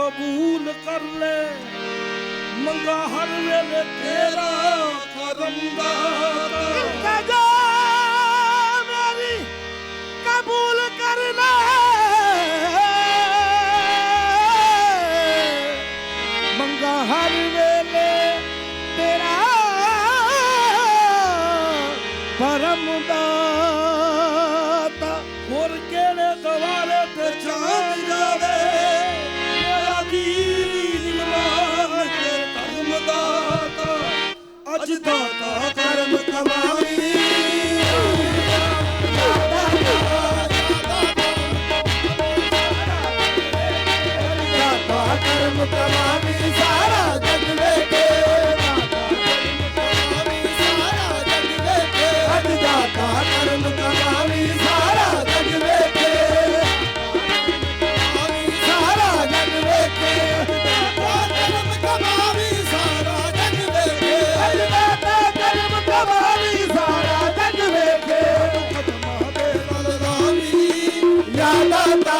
ਕਬੂਲ ਕਰ ਲੈ ਮੰਗਾ ਹਰ ਵੇਲੇ ਤੇਰਾ ਕਰਮ ਦਾਤਾ ਜੋ ਮੇਰੀ ਕਬੂਲ ਕਰ ਲੈ ਮੰਗਾ ਹਰ ਵੇਲੇ ਤੇਰਾ ਕਰਮ ਦਾਤਾ ਹੋਰ ਕਿਹੜੇ ਦਵਾਰੇ ਤੇ ਚਾਂਦ ਜਾਵੇ ਮੇਰਾ ਦੀਨ ਇਮਾਨ ਤੇ ਧਰਮ ਦਾਤਾ ਅੱਜ ਦਾਤਾ ਕਰਮ ਕਮਾਵੀ ਕਰਮ ਕਮਾਵੀ ਸਾਰਾ ਜਗ ਵੇਖੇ ਅੱਜ ਦਾਤਾ ਕਰਮ ਕਮਾਵੀ ਸਾਰਾ ਜਗ ਵੇਖੇ ਸਾਰਾ ਜਗ ਵੇਖੇ ਕਰਮ ਕਮਾਵੀ ਸਾਰਾ ਜਗ ਵੇਖੇ ਅੱਜ ਦਾਤਾ ਕਰਮ ਕਮਾਵੀ ਸਾਰਾ ਜਗ ਵੇਖੇ ਕਦਮਾਂ ਦੇ ਨਾਲ ਰਾਮੀ ਯਾ ਦਾਤਾ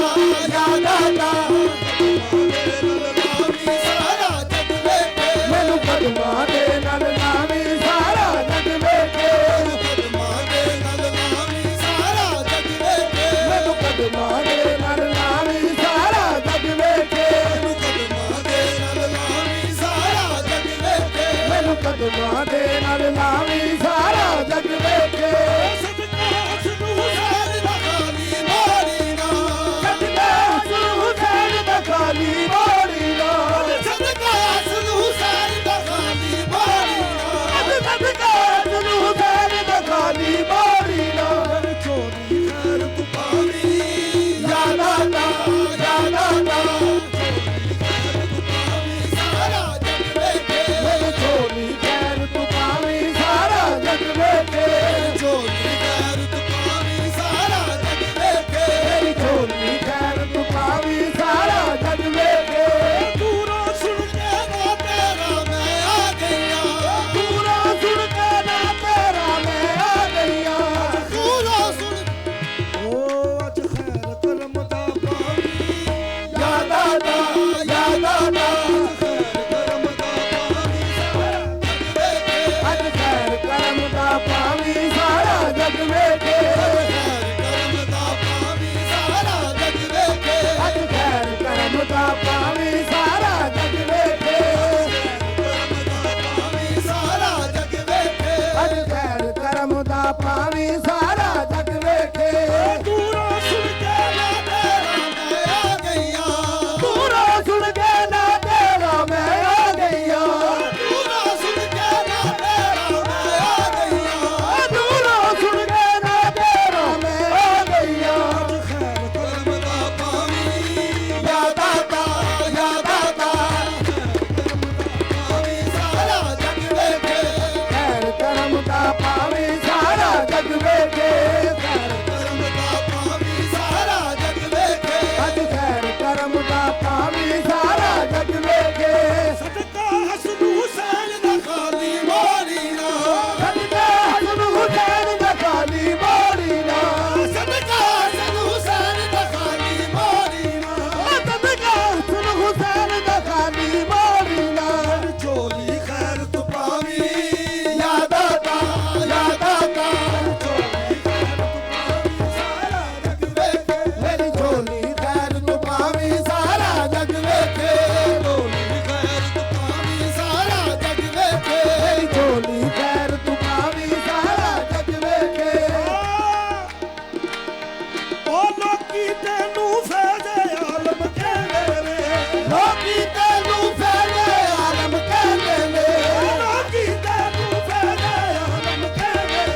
ਯਾ ਦਾਤਾ ਮੈਨੂੰ ਕਦਮਾਂ ਦੇ ਨਾਲ ਲਾਵੀ ਸਾਰਾ ਜਗ ਵੇਖੇ ਕਦਮਾਂ ਦੇ ਨਾਲ ਰਾਮੀ ਸਾਰਾ ਜਗ ਵੇਖੇ ਮੈਨੂੰ ਕਦਮਾਂ ਦੇ ਨਾਲ ਲਾਵੀ ਸਾਰਾ ਜਗ ਵੇਖੇ ਕਦਮਾਂ ਦੇ ਨਾਲ ਰਾਮੀ ਸਾਰਾ ਜਗ ਵੇਖੇ ਮੈਨੂੰ ਕਦਮਾਂ ਦੇ ਨਾਲ ਲਾਵੀ ਸਾਰਾ ਜਗ ਵੇਖੇ ਸਦਕਾ ਹਸਨ ਹੁਸੈਨ ਦਾ ਖਾਲੀ ਮਾਰੀ ਨਾ ਸਦਕਾ ਹਸਨ ਹੁਸੈਨ ਦਾ ਖਾਲੀ ਮੋੜੀ ਨਾ ਸਦਕਾ ਹਸਨ ਹੁਸੈਨ ਦਾ ਖਾਲੀ ਮਾਰੀ ਨਾ ਸਦਕਾ ਹਸਨ ਹੁਸੈਨ ਦਾ ਖਾਲੀ ਮੋੜੀ ਨਾ ਚੋਰੀ ਖੈਰ ਤੂੰ ਪਾਵੀ ਯਾ ਦਾਤਾ ਯਾ ਦਾਤਾ ਸਾਰਾ ਜਗ ਵੇਖੇ ਮੈਨੂੰ ਝੋਲੀ ਖੈਰ ਤੂੰ ਪਾਵੀਂ ਸਾਰਾ ਜਗ ਵੇਖੇ ਚੋਰੀ ਖੈਰ ਤੂੰ ਪਾਵੀ ਸਾਰਾ ਜਗ ਵੇਖੇ ਮੇਰੀ ਝੋਲੀ ਖੈਰ ਤੂੰ ਪਾਵੀਂ ਸਾਰਾ ਜਗ ਵੇਖੇ ਦੂਰੋਂ ਸੁਣ ਕੇ ਨਾ ਤੇਰਾ ਮੈਂ ਆ ਗਈਆਂ ਪੂਰਾ ਸੁਣ ਕੇ ਨਾ ਤੇਰਾ ਮੈਂ ਆ ਗਈਆਂ ਦੂਰੋਂ ਸੁਣ ਓ ਅੱਜ ਖੈਰ ਕਰਮ ਦਾ ਪਾਵੀ ਯਾ ਦਾਤਾ ਯਾ ਦਾਤਾ ਖੈਰ ਕਰਮ ਦਾ ਪਾਵੀ ਸਾਰਾ ਜਗ ਵੇਖੇ ਅੱਜ ਖੈਰ ਕਰਮ ਦਾ ਪਾਵੀਂ ਸਾਰਾ ਜਗ ਵੇਖੇ ਸਾਰਾ ਜਗ ਵੇਖੇ ਅੱਜ ਖੈਰ ਕਰਮ ਦਾ ਪਾਵੀਂ ਸਾਰਾ ਜਗ ਵੇਖੇ ਦੂਰੋਂ ਸੁਣ ਕੇ ਨਾ ਤੇਰਾ ਮੈਂ ਆ ਗਈਆਂ ਪੂਰਾ ਸੁਣ ਕੇ ਨਾ ਤੇਰਾ ਮੈਂ ਆ ਗਈਆਂ ਦੂਰੋਂ ਸੁਣ ਕੇ ਨਾ ਤੇਰਾ ਮੈਂ ਆ ਗਈਆਂ ਦੂਰੋਂ ਸੁਣ ਕੇ ਨਾ ਤੇਰਾ ਮੈਂ ਆ ਗਈਆਂ ਖੈਰ ਕਰਮ ਦਾ ਪਾਵੀ ਯਾ ਦਾਤਾ ਯਾ ਦਾਤਾ ਪਾਵੀ ਸਾਰਾ ਜਗ ਵੇਖੇ ਖੈਰ ਕਰਮ ਦਾ ਪਾਵੀਂ ਸਾਰਾ ਜਗ ਵੇਖੇ ਕਰਮ ਦਾ ਪਾਵੀ ਸਾਰਾ ਜਗ ਵੇਖੇ ਅੱਜ ਖੈਰ ਕਰਮ ਦਾ ਪਾਵੀਂ ਸਾਰਾ ਜਗ ਵੇਖੇ ਸਦਕਾ ਹਸਨ ਹੁਸੈਨ ਦਾ ਖਾਲੀ ਮੋਰੀ ਨਾ ਸਦਕਾ ਹਸਨ ਹੁਸੈਨ ਦਾ ਖਾਲੀ ਮੋੜੀ ਨਾ ਸਦਕਾ ਹਸਨ ਹੁਸੈਨ ਦਾ ਖਾਲੀ ਮੋਰੀ ਨਾ ਸਦਕਾ ਹਸਨ ਹੁਸੈਨ ਦਾ ਖਾਲੀ ਮੋੜੀ ਨਾ ਝੋਲੀ ਖੈਰ ਤੂੰ ਪਾਵੀ ਯਾ ਦਾਤਾ ਯਾ ਦਾਤਾ ਸਾਰਾ ਜਗ ਵੇਖੇ ਮੇਰੀ ਝੋਲੀ ਖੈਰ ਤੂੰ ਪਾਵੀਂ ਸਾਰਾ ਜਗ ਵੇਖੇ ਝੋਲੀ ਖੈਰ ਤੂੰ ਪਾਵੀ ਸਾਰਾ ਜਗ ਵੇਖੇ ਮੇਰੀ ਝੋਲੀ ਖੈਰ ਤੂੰ ਪਾਵੀਂ ਸਾਰਾ ਜਗ ਵੇਖੇ ਉਹ ਲੋਕੀ ਤੈਨੂੰ ਫੈਜ਼ੇ ਆਲਮ ਕਹਿੰਦੇ ਨੇ ਲੋਕੀ ਤੈਨੂੰ ਫੈਲੇ ਆਲਮ ਕਹਿੰਦੇ ਨੇ ਲੋਕੀ ਤੈਨੂੰ ਫੈਜ਼ੇ ਆਲਮ ਕਹਿੰਦੇ ਨੇ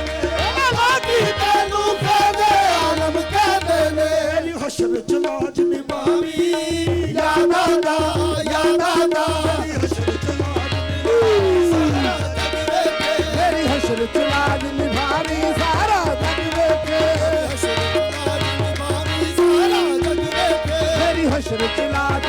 ਲੋਕੀ ਤੈਨੂੰ ਫੈਲੇ ਆਲਮ ਕਹਿੰਦੇ ਨੇ ਮੇਰੀ ਹਸ਼ਰ ਚ ਲਾਜ ਨਿਭਾਵੀ ਯਾ ਦਾਤਾ ਯਾ ਦਾਤਾ ਮੇਰੀ ਹਸ਼ਰ ਚ ਲਾਜ ਨਿਭਾਵੀ ਸਾਰਾ ਜਗ ਵੇਖੇ ਮੇਰੀ ਹਸ਼ਰ ਚ ਲਾਜ ਨਿਭਾਵੀ ਸਾਰਾ ਜਗ ਵੇਖੇ ਹਸ਼ਰ ਚ ਲਾਜ ਨਿਭਾਵੀ ਸਾਰਾ ਜਗ ਵੇਖੇ ਮੇਰੀ ਹਸ਼ਰ ਚ ਲਾਜ